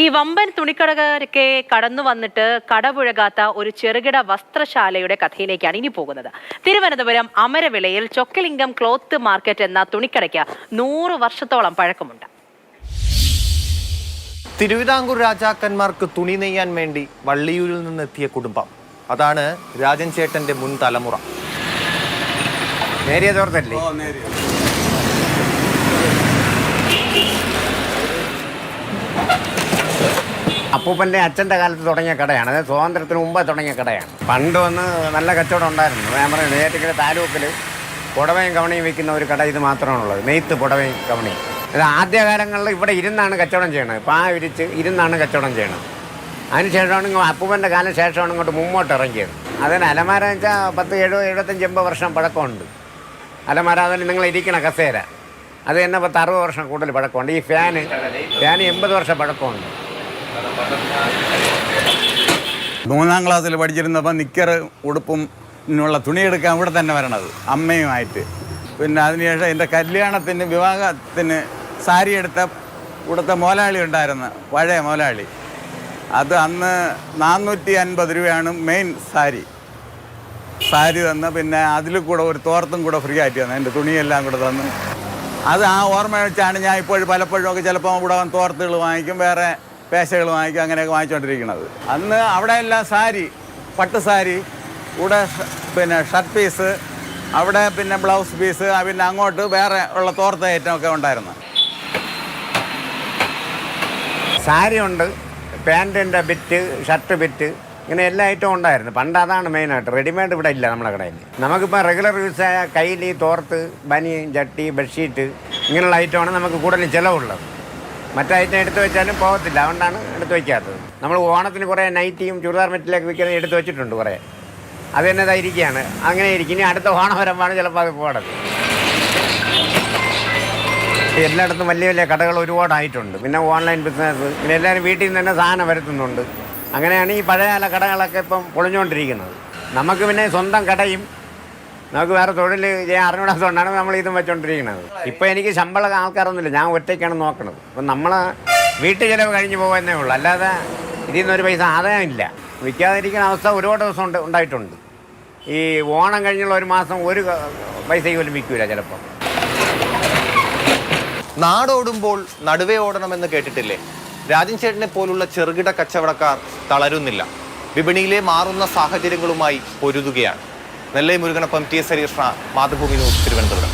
ഈ വമ്പൻ തുണിക്കടക്കാരൊക്കെ കടന്നു വന്നിട്ട് കടപുഴകാത്ത ഒരു ചെറുകിട വസ്ത്രശാലയുടെ കഥയിലേക്കാണ് ഇനി പോകുന്നത്. തിരുവനന്തപുരം അമരവിളയിൽ ചൊക്കലിംഗം ക്ലോത്ത് മാർക്കറ്റ് എന്ന തുണിക്കടയ്ക്ക് 100 വർഷത്തോളം പഴക്കമുണ്ട്. തിരുവിതാംകൂർ രാജാക്കന്മാർക്ക് തുണി നെയ്യാൻ വേണ്ടി വള്ളിയൂരിൽ നിന്നെത്തിയ കുടുംബം. അതാണ് രാജൻ ചേട്ടന്റെ മുൻ തലമുറ. നേരിയ തോർത്തല്ലേ? അപ്പൂപ്പൻ്റെ അച്ഛൻ്റെ കാലത്ത് തുടങ്ങിയ കടയാണ്. അത് സ്വാതന്ത്ര്യത്തിന് മുമ്പ് തുടങ്ങിയ കടയാണ്. പണ്ട് വന്ന് നല്ല കച്ചവടം ഉണ്ടായിരുന്നു. ഞാൻ പറയുന്നത് നേരത്തെ താലൂക്കിൽ പുടവയും കവണിയും വിൽക്കുന്ന ഒരു കട ഇത് മാത്രമാണുള്ളത്. നെയ്ത്ത് പുടവയും കവണിയും. അത് ആദ്യകാലങ്ങളിൽ ഇവിടെ ഇരുന്നാണ് കച്ചവടം ചെയ്യണത്. പാ വിരിച്ച് ഇരുന്നാണ് കച്ചവടം ചെയ്യണത്. അതിനുശേഷമാണ് അപ്പൂപ്പൻ്റെ കാലം ശേഷമാണ് ഇങ്ങോട്ട് മുമ്പോട്ട് ഇറങ്ങിയത്. അതിന് അലമാര വെച്ചാൽ 10, 70, 75, 80 വർഷം പഴക്കമുണ്ട്. അലമാര അതിൽ നിങ്ങൾ ഇരിക്കണ കസേര അത് തന്നെ 10, 60 വർഷം കൂടുതൽ പഴക്കമുണ്ട്. ഈ ഫാന് 80 വർഷം പഴക്കമുണ്ട്. 3ാം ക്ലാസ്സിൽ പഠിച്ചിരുന്നപ്പോൾ നിക്കർ ഉടുപ്പും ഉള്ള തുണിയെടുക്കാൻ ഇവിടെ തന്നെ വരണത് അമ്മയുമായിട്ട്. പിന്നെ അതിനുശേഷം എൻ്റെ കല്യാണത്തിന് വിവാഹത്തിന് സാരി കൊടുത്ത മോലാളി ഉണ്ടായിരുന്നു, പഴയ മോലാളി. അത് അന്ന് 450 രൂപയാണ് മെയിൻ സാരി തന്ന്. പിന്നെ അതിൽ കൂടെ ഒരു തോർത്തും കൂടെ ഫ്രീ ആയിട്ട് തന്നു. എൻ്റെ തുണിയെല്ലാം കൂടെ തന്നു. അത് ആ ഓർമ്മ വെച്ചാണ് ഞാൻ ഇപ്പോഴും പലപ്പോഴും ഒക്കെ ചിലപ്പോൾ ഇവിടെ തോർത്തുകൾ വാങ്ങിക്കും, വേറെ പേശകൾ വാങ്ങിക്കും, അങ്ങനെയൊക്കെ വാങ്ങിച്ചുകൊണ്ടിരിക്കുന്നത്. അന്ന് അവിടെ എല്ലാം സാരി, പട്ട് സാരി, കൂടെ പിന്നെ ഷർട്ട് പീസ്, അവിടെ പിന്നെ ബ്ലൗസ് പീസ്, പിന്നെ അങ്ങോട്ട് വേറെ ഉള്ള തോർത്ത ഐറ്റമൊക്കെ ഉണ്ടായിരുന്നു. സാരി ഉണ്ട്, പാൻറ്റിൻ്റെ ബിറ്റ്, ഷർട്ട് ബിറ്റ്, ഇങ്ങനെ എല്ലാ ഐറ്റവും ഉണ്ടായിരുന്നു. പണ്ട് അതാണ് മെയിനായിട്ട്. റെഡിമെയ്ഡ് ഇവിടെ ഇല്ല നമ്മുടെ കടയിൽ. നമുക്കിപ്പോൾ റെഗുലർ യൂസായ കൈലി, തോർത്ത്, ബനിയൻ, ചട്ടി, ബെഡ്ഷീറ്റ് ഇങ്ങനെയുള്ള ഐറ്റമാണ് നമുക്ക് കൂടുതൽ ചിലവുള്ളത്. മറ്റേ ഐറ്റം എടുത്തു വെച്ചാലും പോകത്തില്ല, അതുകൊണ്ടാണ് എടുത്തു വയ്ക്കാത്തത്. നമ്മൾ ഓണത്തിന് കുറേ നൈറ്റിയും ചുരിദാർ മെറ്റിലൊക്കെ വിൽക്കുന്നത് എടുത്തു വെച്ചിട്ടുണ്ട് കുറേ. അത് തന്നെ ഇതായിരിക്കുകയാണ്, അങ്ങനെ ഇരിക്കും. ഇനി അടുത്ത ഓണം വരുമ്പോഴാണ് ചിലപ്പോൾ അത് പോകണത്. എല്ലായിടത്തും വലിയ വലിയ കടകൾ ഒരുപാടായിട്ടുണ്ട്. പിന്നെ ഓൺലൈൻ ബിസിനസ്, പിന്നെ എല്ലാവരും വീട്ടിൽ നിന്ന് തന്നെ സാധനം വരുത്തുന്നുണ്ട്. അങ്ങനെയാണ് ഈ പഴയകാല കടകളൊക്കെ ഇപ്പം പൊളിഞ്ഞുകൊണ്ടിരിക്കുന്നത്. നമുക്ക് പിന്നെ സ്വന്തം കടയും നമുക്ക് വേറെ തൊഴിൽ ചെയ്യാൻ അറിഞ്ഞൂടാത്തതുകൊണ്ടാണ് നമ്മൾ ഇതും വെച്ചുകൊണ്ടിരിക്കുന്നത്. ഇപ്പോൾ എനിക്ക് ശമ്പളം ആൾക്കാരൊന്നുമില്ല, ഞാൻ ഒറ്റയ്ക്കാണ് നോക്കുന്നത്. അപ്പം നമ്മൾ വീട്ടു ചിലവ് കഴിഞ്ഞ് പോകുന്നേ ഉള്ളൂ, അല്ലാതെ ഇതിൽ നിന്നൊരു പൈസ ആദായമില്ല. വിൽക്കാതിരിക്കുന്ന അവസ്ഥ ഒരുപാട് ദിവസം ഉണ്ടായിട്ടുണ്ട്. ഈ ഓണം കഴിഞ്ഞുള്ള ഒരു മാസം ഒരു പൈസ പോലും വിൽക്കില്ല ചിലപ്പോൾ. നാടോടുമ്പോൾ നടുവേ ഓടണമെന്ന് കേട്ടിട്ടില്ലേ? രാജൻ ചേട്ടനെ പോലുള്ള ചെറുകിട കച്ചവടക്കാർ തളരുന്നില്ല. വിപണിയിലെ മാറുന്ന സാഹചര്യങ്ങളുമായി പൊരുതുകയാണ്. നെല്ലൈ മുരുകനൊപ്പം TS ഹരീഷ്, മാതൃഭൂമി ന്യൂസ്, തിരുവനന്തപുരം.